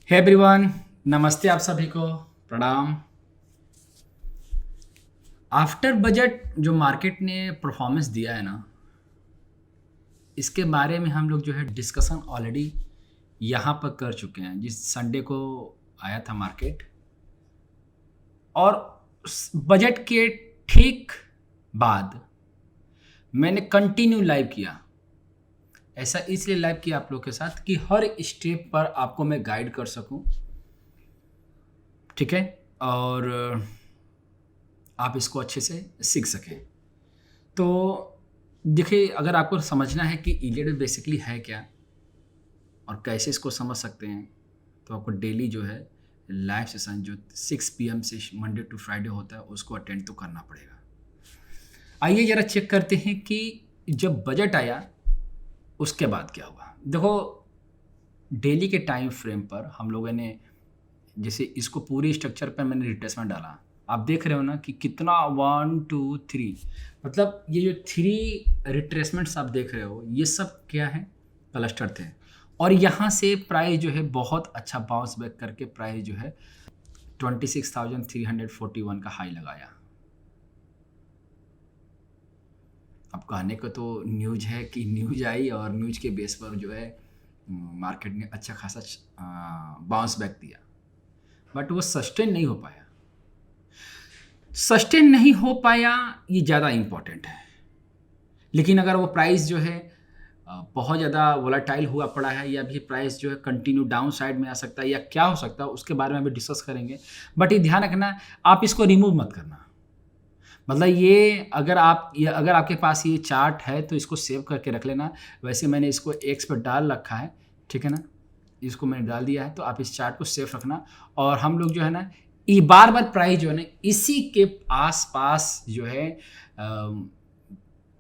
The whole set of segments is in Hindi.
हे एवरीवन, नमस्ते आप सभी को। प्रणाम। आफ्टर बजट जो मार्केट ने परफॉर्मेंस दिया है ना, इसके बारे में हम लोग जो है डिस्कशन ऑलरेडी यहाँ पर कर चुके हैं। जिस संडे को आया था मार्केट, और बजट के ठीक बाद मैंने कंटिन्यू लाइव किया। ऐसा इसलिए लाइव किया आप लोग के साथ कि हर स्टेप पर आपको मैं गाइड कर सकूं, ठीक है, और आप इसको अच्छे से सीख सकें। तो देखिए, अगर आपको समझना है कि इलियड बेसिकली है क्या और कैसे इसको समझ सकते हैं, तो आपको डेली जो है लाइव सेशन जो 6 PM से मंडे टू फ्राइडे होता है उसको अटेंड तो करना पड़ेगा। आइए ज़रा चेक करते हैं कि जब बजट आया उसके बाद क्या हुआ। देखो, डेली के टाइम फ्रेम पर हम लोगों ने जैसे इसको पूरी स्ट्रक्चर पर मैंने रिट्रेसमेंट डाला। आप देख रहे हो ना कि कितना 1 2 3, मतलब ये जो 3 रिट्रेसमेंट्स आप देख रहे हो, ये सब क्या है, क्लस्टर थे। और यहाँ से प्राइस जो है बहुत अच्छा बाउंस बैक करके प्राइस जो है 26,341 का हाई लगाया। अब कहने को तो न्यूज है कि न्यूज आई और न्यूज के बेस पर जो है मार्केट ने अच्छा खासा बाउंस बैक दिया, बट वो सस्टेन नहीं हो पाया। सस्टेन नहीं हो पाया ये ज़्यादा इम्पॉर्टेंट है। लेकिन अगर वो प्राइस जो है बहुत ज़्यादा वोलाटाइल हुआ पड़ा है, या भी प्राइस जो है कंटिन्यू डाउन साइड में आ सकता है, या क्या हो सकता है उसके बारे में भी डिस्कस करेंगे। बट ये ध्यान रखना, आप इसको रिमूव मत करना। मतलब ये अगर आपके पास ये चार्ट है तो इसको सेव करके रख लेना। वैसे मैंने इसको एक्स पर डाल रखा है, ठीक है ना, इसको मैंने डाल दिया है, तो आप इस चार्ट को सेव रखना। और हम लोग जो है ना, ये बार बार प्राइस जो है ना इसी के आसपास जो है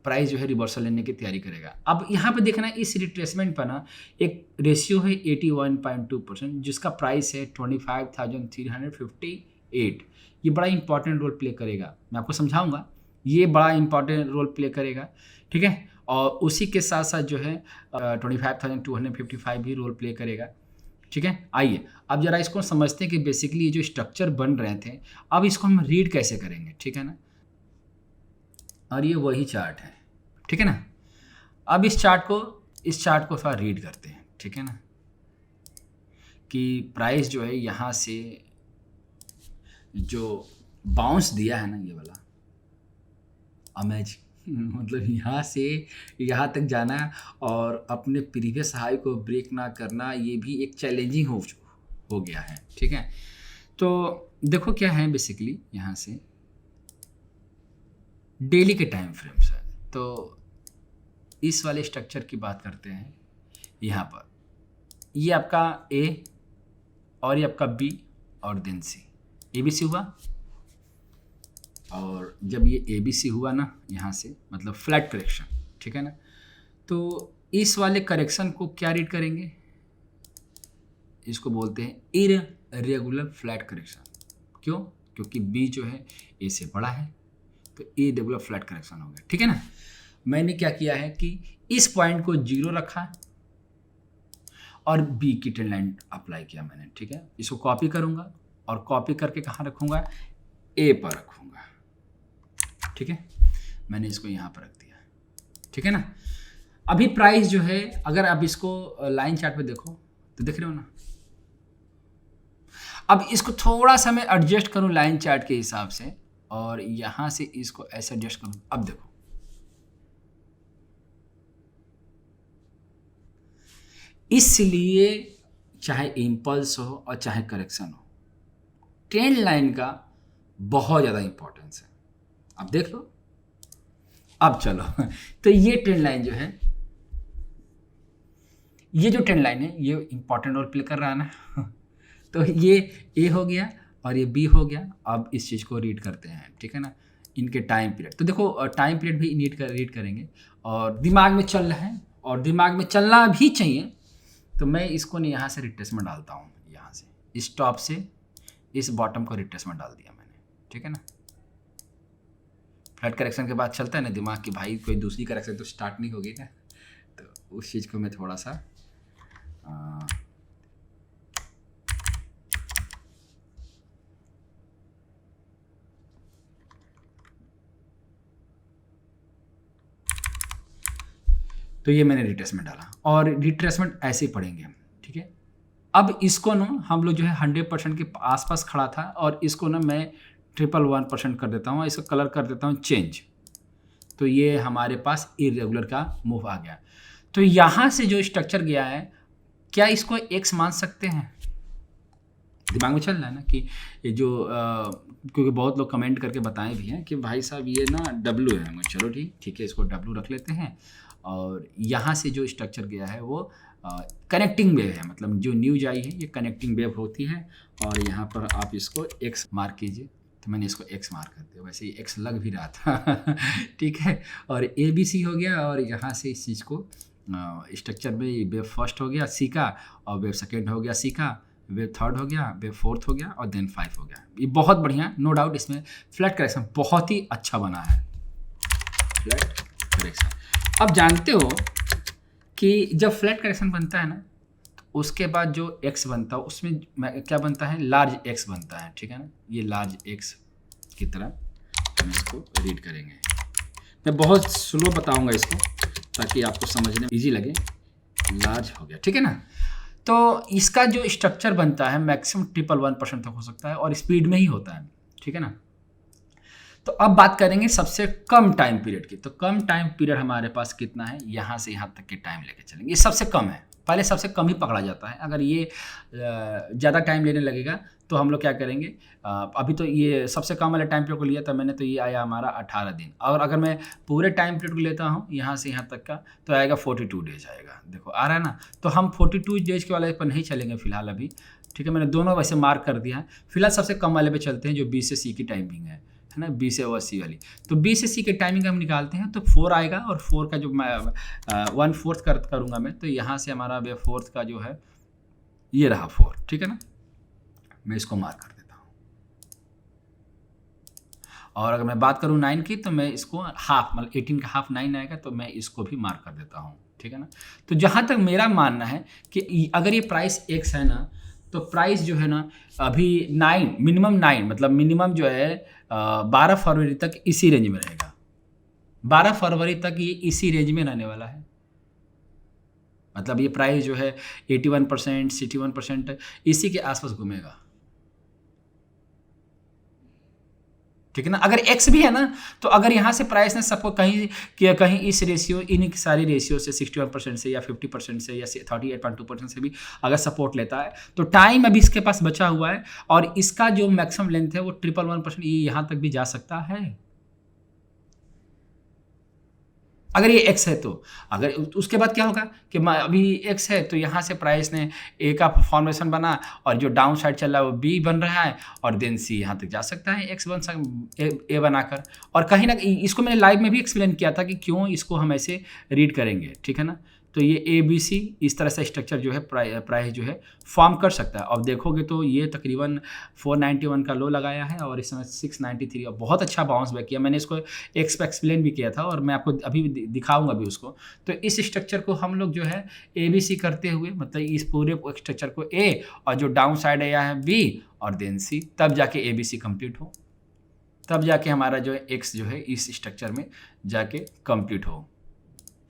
प्राइस जो है रिवर्सल लेने की तैयारी करेगा। अब यहाँ पे देखना, इस रिट्रेसमेंट पर ना एक रेशियो है 81.2%, जिसका प्राइस है 25,358। ये बड़ा इंपॉर्टेंट रोल प्ले करेगा, मैं आपको समझाऊंगा। ये बड़ा इंपॉर्टेंट रोल प्ले करेगा, ठीक है। और उसी के साथ साथ जो है 25,255 भी रोल प्ले करेगा, ठीक है। आइए अब जरा इसको समझते हैं कि बेसिकली ये जो स्ट्रक्चर बन रहे थे, अब इसको हम रीड कैसे करेंगे, ठीक है ना। और ये वही चार्ट है, ठीक है ना। अब इस चार्ट को थोड़ा रीड करते हैं, ठीक है ना, कि प्राइस जो है यहाँ से जो बाउंस दिया है ना, ये वाला मतलब यहाँ से यहाँ तक जाना है और अपने प्रीवियस हाई को ब्रेक ना करना, ये भी एक चैलेंजिंग हो गया है, ठीक है। तो देखो क्या है, बेसिकली यहाँ से डेली के टाइम फ्रेम्स है। तो इस वाले स्ट्रक्चर की बात करते हैं। यहाँ पर ये आपका ए और ये आपका बी और then C, A B C हुआ। और जब ये ए बी सी हुआ ना, यहाँ से मतलब फ्लैट करेक्शन, ठीक है ना। तो इस वाले करेक्शन को क्या रीड करेंगे, इसको बोलते हैं इररेगुलर फ्लैट करेक्शन। क्यों? क्योंकि बी जो है ए से बड़ा है, तो इररेगुलर फ्लैट करेक्शन हो गया, ठीक है ना। मैंने क्या किया है कि इस पॉइंट को 0 रखा और बी की ट्रेंड लाइन अप्लाई किया मैंने, ठीक है। इसको कॉपी करूंगा और कॉपी करके कहाँ रखूंगा, ए पर रखूंगा, ठीक है। मैंने इसको यहाँ पर रख दिया, ठीक है ना। अभी प्राइस जो है, अगर आप इसको लाइन चार्ट पे देखो तो देख रहे हो ना। अब इसको थोड़ा सा मैं एडजस्ट करूं लाइन चार्ट के हिसाब से, और यहां से इसको ऐसे एडजस्ट करूं। अब देखो, इसलिए चाहे इम्पल्स हो और चाहे करेक्शन हो, ट्रेंड लाइन का बहुत ज़्यादा इंपॉर्टेंस है। अब देख लो, अब चलो तो ये ट्रेंड लाइन जो है, ये जो ट्रेंड लाइन है, ये इंपॉर्टेंट रोल प्ले कर रहा है ना तो ये ए हो गया और ये बी हो गया। अब इस चीज़ को रीड करते हैं, ठीक है ना, इनके टाइम पीरियड। तो देखो, टाइम पीरियड भी रीड करेंगे और दिमाग में चल रहा है, और दिमाग में चलना भी चाहिए। तो मैं इसको नहीं, यहाँ से रिट्रेसमेंट डालता हूँ, यहाँ से इस टॉप से इस बॉटम को रिट्रेसमेंट डाल दिया मैंने, ठीक है ना। फ्लैट करेक्शन के बाद चलता है ना दिमाग की, भाई कोई दूसरी करेक्शन तो स्टार्ट नहीं होगी ना। तो उस चीज़ को मैं थोड़ा सा तो ये मैंने रिट्रेसमेंट डाला और रिट्रेसमेंट ऐसे ही पढ़ेंगे हम, ठीक है। अब इसको ना हम लोग जो है 100% के आसपास खड़ा था और इसको ना मैं 111% कर देता हूँ, इसका कलर कर देता हूँ चेंज, तो ये हमारे पास इरेगुलर का मूव आ गया। तो यहाँ से जो स्ट्रक्चर गया है, क्या इसको एक्स मान सकते हैं? दिमाग में चल रहा है ना कि ये जो क्योंकि बहुत लोग कमेंट करके बताएं भी हैं कि भाई साहब ये ना डब्लू है। मैं चलो ठीक है, इसको डब्लू रख लेते हैं। और यहाँ से जो स्ट्रक्चर गया है वो कनेक्टिंग वेव है, मतलब जो न्यूज आई है ये कनेक्टिंग वेव होती है। और यहाँ पर आप इसको एक्स मार्क कीजिए, तो मैंने इसको एक्स मार्क कर दिया, वैसे ही एक्स लग भी रहा था ठीक है। और ए बी सी हो गया, और यहाँ से इस चीज़ को स्ट्रक्चर में वेव फर्स्ट हो गया सी का, और वेव सेकेंड हो गया सी का, वेव थर्ड हो गया, वेव फोर्थ हो गया, और देन 5 हो गया। ये बहुत बढ़िया, नो डाउट इसमें फ्लैट करेक्शन बहुत ही अच्छा बना है, फ्लैट करेक्शन। अब जानते हो कि जब फ्लैट करेक्शन बनता है ना, तो उसके बाद जो एक्स बनता है उसमें क्या बनता है, लार्ज एक्स बनता है, ठीक है ना। ये लार्ज एक्स की तरह हम इसको रीड करेंगे। मैं बहुत स्लो बताऊंगा इसको ताकि आपको समझने में ईजी लगे। लार्ज हो गया, ठीक है ना। तो इसका जो स्ट्रक्चर बनता है मैक्सिमम 111% तक हो सकता है और स्पीड में ही होता है, ठीक है ना। तो अब बात करेंगे सबसे कम टाइम पीरियड की। तो कम टाइम पीरियड हमारे पास कितना है, यहाँ से यहाँ तक के टाइम लेके चलेंगे। ये सबसे कम है, पहले सबसे कम ही पकड़ा जाता है। अगर ये ज़्यादा टाइम लेने लगेगा तो हम लोग क्या करेंगे, अभी तो ये सबसे कम वाले टाइम पीरियड को लिया था मैंने, तो ये आया हमारा 18 दिन। और अगर मैं पूरे टाइम पीरियड को लेता हूँ यहाँ से यहाँ तक का, तो आएगा 42 डेज आएगा। देखो आ रहा है ना। तो हम 42 डेज के वाले पर नहीं चलेंगे फिलहाल अभी, ठीक है। मैंने दोनों वैसे मार्क कर दिया है। फिलहाल सबसे कम वाले पे चलते हैं जो बी से सी की टाइमिंग है ना, बी से और सी वाली। तो बी से सी की टाइमिंग हम निकालते हैं, तो 4 आएगा। और 4 का जो मैं 1/4 करूँगा मैं, तो यहाँ से हमारा वे 4 का जो है ये रहा 4, ठीक है ना। मैं इसको मार्क कर देता हूँ। और अगर मैं बात करूँ 9 की, तो मैं इसको हाफ, मतलब 18 का हाफ 9 आएगा, तो मैं इसको भी मार्क कर देता हूँ, ठीक है ना। तो जहाँ तक मेरा मानना है कि अगर ये प्राइस एक्स है ना, तो प्राइस जो है ना अभी 9, मिनिमम 9, मतलब मिनिमम जो है 12 फरवरी तक इसी रेंज में रहेगा। 12 फरवरी तक ये इसी रेंज में रहने वाला है। मतलब ये प्राइस जो है 81%, 61% इसी के आसपास घूमेगा, ठीक है ना। अगर एक्स भी है ना, तो अगर यहाँ से प्राइस ने सबको कहीं इस रेशियो, इन सारी रेशियो से 61% से या 50% से या 38.2% से भी अगर सपोर्ट लेता है, तो टाइम अभी इसके पास बचा हुआ है। और इसका जो मैक्सिमम लेंथ है वो 111%, ये यहाँ तक भी जा सकता है अगर ये एक्स है। तो अगर उसके बाद क्या होगा कि अभी एक्स है, तो यहाँ से प्राइस ने ए का फॉर्मेशन बना, और जो डाउन साइड चल रहा है वो बी बन रहा है, और देन सी यहाँ तक जा सकता है एक्स ए बनाकर। और कहीं ना इसको मैंने लाइव में भी एक्सप्लेन किया था कि क्यों इसको हम ऐसे रीड करेंगे, ठीक है ना। तो ये ए बी सी इस तरह से स्ट्रक्चर जो है प्राइस जो है फॉर्म कर सकता है। अब देखोगे तो ये तकरीबन 491 का लो लगाया है और इस समय 693, और बहुत अच्छा बाउंस बैक किया। मैंने इसको एक्सप्लेन भी किया था और मैं आपको अभी दिखाऊंगा भी उसको। तो इस स्ट्रक्चर को हम लोग जो है ए बी सी करते हुए, मतलब इस पूरे स्ट्रक्चर को ए, और जो डाउन साइड आया है बी, और देन सी, तब जाके ए बी सी कंप्लीट हो, तब जाके हमारा जो है एक्स जो है इस स्ट्रक्चर में जाके कंप्लीट हो,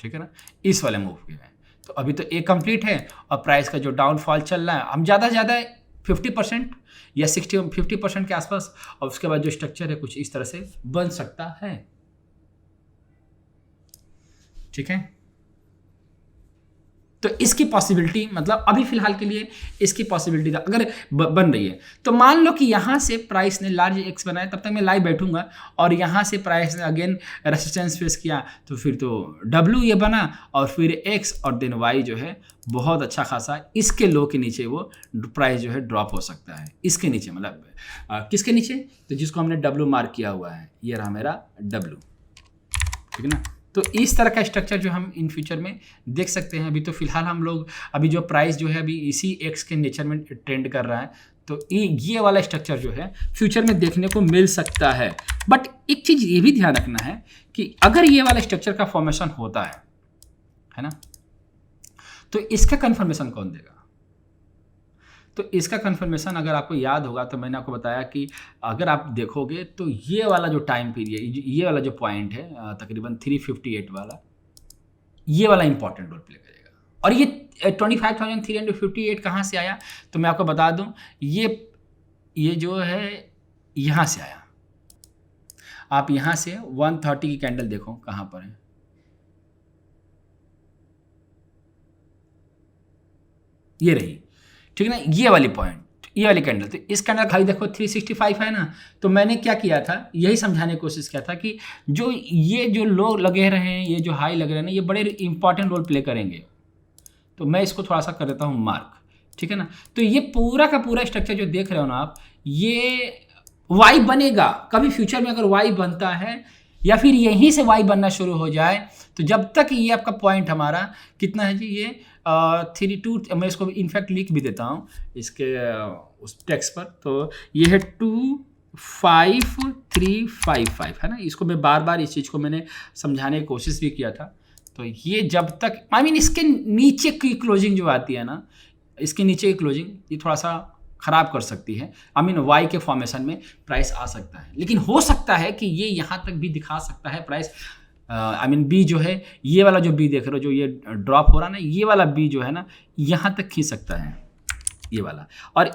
ठीक है ना, इस वाले मूव के में। तो अभी तो ए कंप्लीट है, और प्राइस का जो डाउनफॉल चल रहा है, हम ज़्यादा से ज़्यादा 50% या 50% के आसपास, और उसके बाद जो स्ट्रक्चर है कुछ इस तरह से बन सकता है, ठीक है। तो इसकी पॉसिबिलिटी, मतलब अभी फिलहाल के लिए इसकी पॉसिबिलिटी अगर बन रही है, तो मान लो कि यहाँ से प्राइस ने लार्ज एक्स बनाया, तब तक मैं लाइव बैठूंगा, और यहाँ से प्राइस ने अगेन रेसिस्टेंस फेस किया, तो फिर तो डब्ल्यू ये बना, और फिर एक्स, और देन वाई जो है बहुत अच्छा खासा इसके लो के नीचे वो प्राइस जो है ड्रॉप हो सकता है। इसके नीचे, मतलब किसके नीचे, तो जिसको हमने डब्ल्यू मार्क किया हुआ है, ये रहा मेरा डब्ल्यू, ठीक है ना। तो इस तरह का स्ट्रक्चर जो हम इन फ्यूचर में देख सकते हैं। अभी तो फिलहाल हम लोग, अभी जो प्राइस जो है अभी इसी एक्स के नेचर में ट्रेंड कर रहा है, तो ये वाला स्ट्रक्चर जो है फ्यूचर में देखने को मिल सकता है। बट एक चीज़ ये भी ध्यान रखना है कि अगर ये वाला स्ट्रक्चर का फॉर्मेशन होता है ना, तो इसका कन्फर्मेशन कौन देगा। तो इसका कन्फर्मेशन अगर आपको याद होगा, तो मैंने आपको बताया कि अगर आप देखोगे तो ये वाला जो टाइम पीरियड, ये वाला जो पॉइंट है तकरीबन 358 वाला, ये वाला इंपॉर्टेंट रोल प्ले करेगा। और ये 25,358 कहाँ से आया, तो मैं आपको बता दूं, ये जो है यहाँ से आया। आप यहाँ से 130 की कैंडल देखो कहाँ पर है, ये रही, ठीक है ना, ये वाली पॉइंट, ये वाली कैंडल। तो इस कैंडल खाली देखो 365 है ना, तो मैंने क्या किया था, यही समझाने की कोशिश किया था कि ये जो लो लगे रहे हैं, ये जो हाई लग रहे हैं ना, ये बड़े इंपॉर्टेंट रोल प्ले करेंगे। तो मैं इसको थोड़ा सा कर देता हूँ मार्क, ठीक है ना। तो ये पूरा का पूरा स्ट्रक्चर जो देख रहे हो ना आप, ये वाई बनेगा कभी फ्यूचर में, अगर वाई बनता है या फिर यहीं से वाई बनना शुरू हो जाए, तो जब तक ये आपका पॉइंट हमारा कितना है जी, ये 32, मैं इसको इनफैक्ट लिख भी देता हूँ इसके उस टेक्स्ट पर। तो ये है 25355 है ना। इसको मैं बार बार इस चीज़ को मैंने समझाने की कोशिश भी किया था। तो ये जब तक इसके नीचे की क्लोजिंग जो आती है ना, इसके नीचे की क्लोजिंग ये थोड़ा सा ख़राब कर सकती है। वाई के फॉर्मेशन में प्राइस आ सकता है, लेकिन हो सकता है कि ये यहाँ तक भी दिखा सकता है प्राइस। बी जो है, ये वाला जो बी देख रहे हो, जो ये ड्रॉप हो रहा ना, ये वाला बी जो है ना, यहाँ तक खींच सकता है ये वाला, और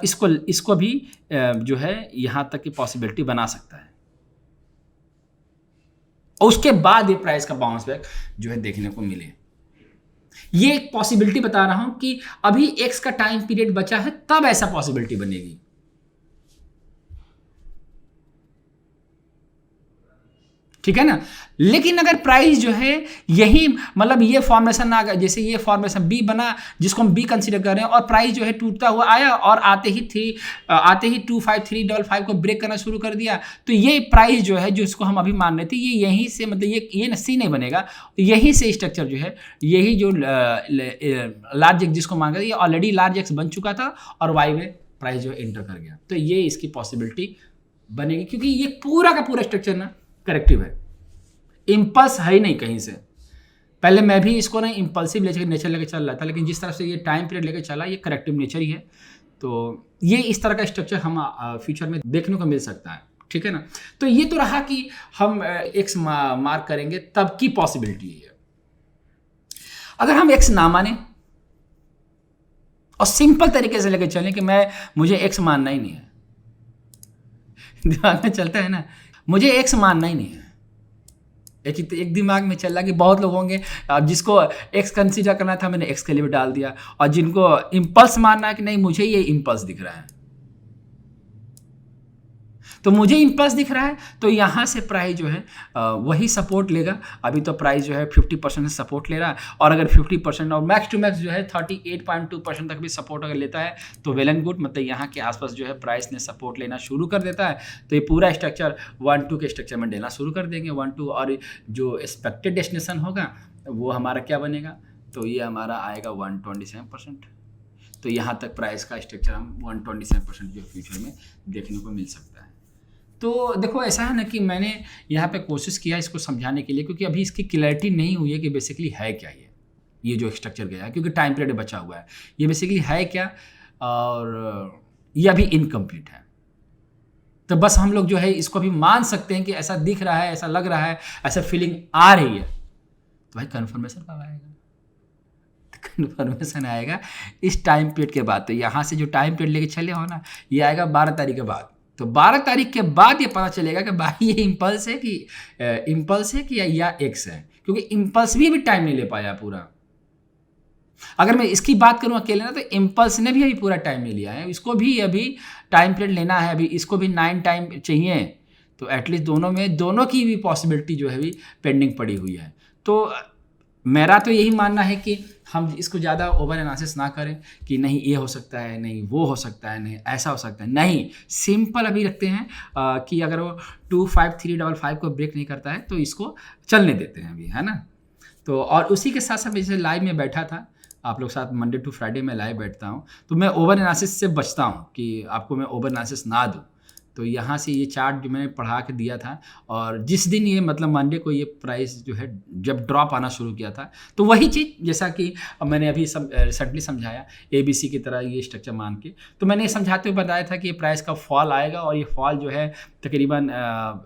इसको भी जो है यहाँ तक की पॉसिबिलिटी बना सकता है। और उसके बाद ये प्राइस का बाउंस बैक जो है देखने को मिले। ये एक पॉसिबिलिटी बता रहा हूं कि अभी एक्स का टाइम पीरियड बचा है, तब ऐसा पॉसिबिलिटी बनेगी। ठीक है ना। लेकिन अगर प्राइस जो है यही ये फॉर्मेशन आ गया, जैसे ये फॉर्मेशन बी बना जिसको हम बी कंसीडर कर रहे हैं, और प्राइस जो है टूटता हुआ आया और आते ही 25355 को ब्रेक करना शुरू कर दिया, तो ये प्राइस जो है, जो इसको हम अभी मान रहे थे, ये यहीं से ये ना सी नहीं बनेगा, यहीं से स्ट्रक्चर जो है, यही जो लार्ज एक्स जिसको मान रहे, ये ऑलरेडी लार्ज एक्स बन चुका था और वाई में प्राइस जो है एंटर कर गया। तो ये इसकी पॉसिबिलिटी बनेगी, क्योंकि ये पूरा का पूरा स्ट्रक्चर ना करेक्टिव है, इम्पल्स है ही नहीं कहीं से। पहले मैं भी इसको ना इम्पल्सिव नेचर लेके चल रहा था, लेकिन जिस तरह से ये टाइम पीरियड लेके चला, ये करेक्टिव नेचर ही है। तो ये इस तरह का स्ट्रक्चर हम फ्यूचर में देखने को मिल सकता है, ठीक है ना। तो ये तो रहा कि हम एक्स मार्क करेंगे तब की पॉसिबिलिटी है। अगर हम एक्स ना माने और सिंपल तरीके से लेके चलें कि मुझे एक्स मानना ही नहीं है, दिमाग में चलता है ना, मुझे एक्स मानना ही नहीं है, एक दिमाग में चल रहा कि बहुत लोग होंगे जिसको एक्स कंसीडर करना था, मैंने एक्स के लिए भी डाल दिया, और जिनको इम्पल्स मानना है कि नहीं मुझे ये इम्पल्स दिख रहा है, तो मुझे इम्पल्स दिख रहा है, तो यहाँ से प्राइस जो है वही सपोर्ट लेगा। अभी तो प्राइस जो है 50% सपोर्ट ले रहा है, और अगर 50% और मैक्स टू मैक्स जो है 38.2% तक भी सपोर्ट अगर लेता है तो वेल एंड गुड, यहाँ के आसपास जो है प्राइस ने सपोर्ट लेना शुरू कर देता है, तो ये पूरा स्ट्रक्चर 1-2 के स्ट्रक्चर में लेना शुरू कर देंगे 1-2, और जो एक्सपेक्टेड डेस्टिनेशन होगा वो हमारा क्या बनेगा, तो ये हमारा आएगा 127%। तो यहाँ तक प्राइस का स्ट्रक्चर हम 127% जो फ्यूचर में देखने को मिल सकता है। तो देखो ऐसा है ना कि मैंने यहाँ पे कोशिश किया इसको समझाने के लिए, क्योंकि अभी इसकी क्लैरिटी नहीं हुई है कि बेसिकली है क्या ये जो स्ट्रक्चर गया है, क्योंकि टाइम पीरियड बचा हुआ है, ये बेसिकली है क्या, और ये अभी इनकम्प्लीट है। तो बस हम लोग जो है इसको भी मान सकते हैं कि ऐसा दिख रहा है, ऐसा लग रहा है, ऐसा फीलिंग आ रही है। तो भाई कन्फर्मेशन कब आएगा? कन्फर्मेशन आएगा इस टाइम पीरियड के बाद। तो यहाँ से जो टाइम पीरियड लेके चले हो ना, ये आएगा 12 तारीख के बाद। तो 12 तारीख के बाद ये पता चलेगा कि भाई ये इम्पल्स है कि या एक्स है, क्योंकि इम्पल्स भी टाइम नहीं ले पाया पूरा। अगर मैं इसकी बात करूं अकेले ना, तो इम्पल्स ने भी अभी पूरा टाइम नहीं लिया है, इसको भी अभी टाइम पीरियड लेना है, अभी इसको भी 9 टाइम चाहिए। तो एटलीस्ट दोनों की भी पॉसिबिलिटी जो है अभी पेंडिंग पड़ी हुई है। तो मेरा तो यही मानना है कि हम इसको ज़्यादा ओवर एनालिसिस ना करें कि नहीं ये हो सकता है, नहीं वो हो सकता है, नहीं ऐसा हो सकता है, नहीं सिंपल अभी रखते हैं कि अगर वो 25355 को ब्रेक नहीं करता है तो इसको चलने देते हैं अभी, है ना। तो और उसी के साथ साथ जैसे लाइव में बैठा था आप लोग साथ, मंडे टू फ्राइडे में लाइव बैठता हूँ, तो मैं ओवर एनालिसिस से बचता हूँ कि आपको मैं ओवर एनालिसिस ना दूँ। तो यहाँ से ये चार्ट जो मैंने पढ़ा के दिया था, और जिस दिन ये मतलब मंडे को ये प्राइस जो है जब ड्रॉप आना शुरू किया था, तो वही चीज़ जैसा कि मैंने अभी रिसेंटली समझाया ABC की तरह ये स्ट्रक्चर मान के, तो मैंने ये समझाते हुए बताया था कि ये प्राइस का फॉल आएगा, और ये फॉल जो है तकरीबन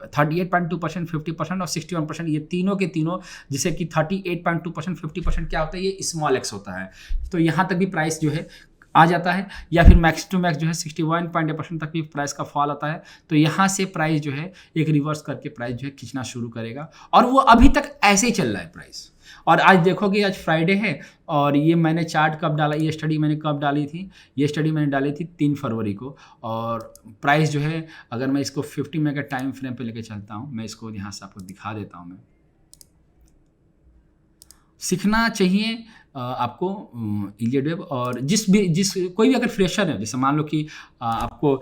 38.2%, 50% और 61%, ये तीनों के तीनों, जैसे कि 38.2%, 50% क्या होता है, ये स्मॉल एक्स होता है। तो यहाँ तक भी प्राइस जो है आ जाता है, या फिर मैक्स टू मैक्स जो है 61.8% तक भी प्राइस का फॉल आता है। तो यहाँ से प्राइस जो है एक रिवर्स करके प्राइस जो है खींचना शुरू करेगा, और वो अभी तक ऐसे ही चल रहा है प्राइस। और आज देखोगे आज फ्राइडे है, और ये मैंने चार्ट कब डाला, ये स्टडी मैंने कब डाली थी, ये स्टडी मैंने डाली थी 3 फरवरी को। और प्राइस जो है अगर मैं इसको 50 मिनट का टाइम फ्रेम पे लेके चलता हूँ, मैं इसको यहाँ से आपको दिखा देता हूँ। मैं सीखना चाहिए आपको इलियड वेब, और जिस कोई भी अगर फ्रेशर है, जैसे मान लो कि आपको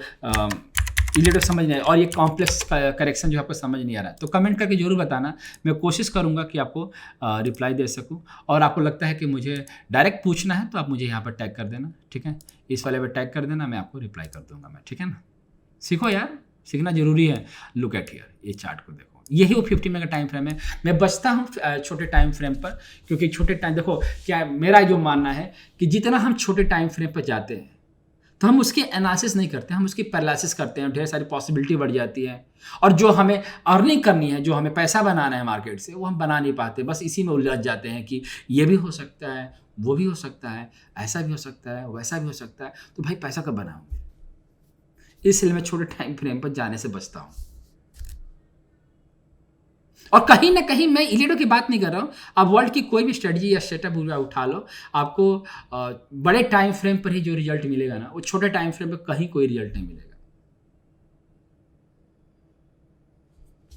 इलियड वेब समझ नहीं है और ये कॉम्प्लेक्स करेक्शन जो आपको समझ नहीं आ रहा है, तो कमेंट करके जरूर बताना, मैं कोशिश करूंगा कि आपको रिप्लाई दे सकूं। और आपको लगता है कि मुझे डायरेक्ट पूछना है तो आप मुझे यहाँ पर टैग कर देना, ठीक है, इस वाले पर टैग कर देना, मैं आपको रिप्लाई कर दूंगा मैं, ठीक है ना। सीखो यार, सीखना जरूरी है। लुक एट हियर, ये चार्ट को देखो, यही वो 50 मिनट का टाइम फ्रेम है। मैं बचता हूँ छोटे टाइम फ्रेम पर, क्योंकि छोटे टाइम, देखो क्या है, मेरा जो मानना है कि जितना हम छोटे टाइम फ्रेम पर जाते हैं तो हम उसकी एनालिसिस नहीं करते, हम उसकी पैरालिसिस करते हैं, ढेर सारी पॉसिबिलिटी बढ़ जाती है, और जो हमें अर्निंग करनी है, जो हमें पैसा बनाना है मार्केट से, वो हम बना नहीं पाते, बस इसी में उलझ जाते हैं कि ये भी हो सकता है, वो भी हो सकता है, ऐसा भी हो सकता है, वैसा भी हो सकता है, तो भाई पैसा कब बनाऊंगे। इसलिए मैं छोटे टाइम फ्रेम पर जाने से बचता हूँ। और कहीं ना कहीं मैं इलियड की बात नहीं कर रहा हूँ, आप वर्ल्ड की कोई भी स्ट्रेटजी या सेटअप उठा लो, आपको बड़े टाइम फ्रेम पर ही जो रिजल्ट मिलेगा ना, वो छोटे टाइम फ्रेम पर कहीं कोई रिजल्ट नहीं मिलेगा,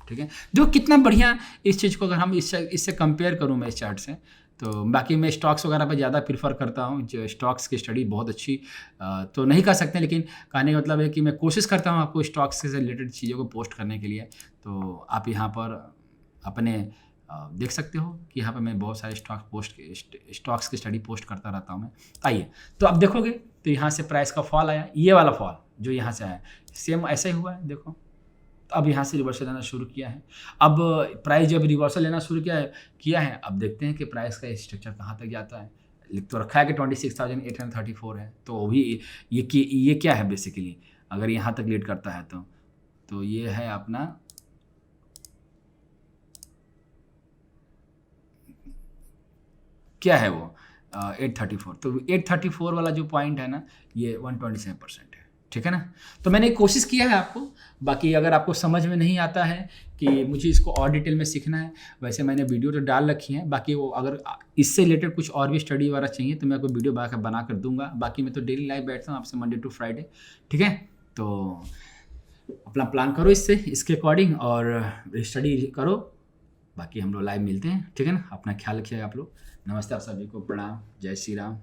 ठीक है। जो कितना बढ़िया इस चीज़ को अगर हम इससे कंपेयर करूँ मैं इस चार्ट से, तो बाकी मैं स्टॉक्स वगैरह पे ज़्यादा प्रीफर करता हूँ, जो स्टॉक्स की स्टडी बहुत अच्छी तो नहीं कर सकते, लेकिन कहने का मतलब है कि मैं कोशिश करता हूँ आपको स्टॉक्स से रिलेटेड चीज़ों को पोस्ट करने के लिए। तो आप यहाँ पर अपने देख सकते हो कि यहाँ पर मैं बहुत सारे स्टॉक्स की स्टडी पोस्ट करता रहता हूँ मैं। आइए, तो अब देखोगे तो यहाँ से प्राइस का फॉल आया, ये वाला फॉल जो यहाँ से आया सेम ऐसा ही हुआ है, देखो। तो अब यहाँ से रिवर्सल लेना शुरू किया है। अब प्राइस जब रिवर्सल लेना शुरू किया है, अब देखते हैं कि प्राइस का स्ट्रक्चर कहाँ तक जाता है। लिख तो रखा है कि 26,834 है, तो भी ये क्या है बेसिकली, अगर यहाँ तक लीड करता है तो ये है अपना क्या है वो 834। तो 834 वाला जो पॉइंट है ना, ये 127% है, ठीक है ना। तो मैंने कोशिश किया है आपको, बाकी अगर आपको समझ में नहीं आता है कि मुझे इसको और डिटेल में सीखना है, वैसे मैंने वीडियो तो डाल रखी है, बाकी वो अगर इससे रिलेटेड कुछ और भी स्टडी वगैरह चाहिए तो मैं आपको वीडियो बना कर दूंगा। बाकी मैं तो डेली लाइव बैठता हूँ आपसे मंडे टू फ्राइडे, ठीक है। तो अपना प्लान करो इसके अकॉर्डिंग और स्टडी करो, बाकी हम लोग लाइव मिलते हैं, ठीक है ना। अपना ख्याल रखिए आप लोग। नमस्ते, आप सभी को प्रणाम, जय श्री राम।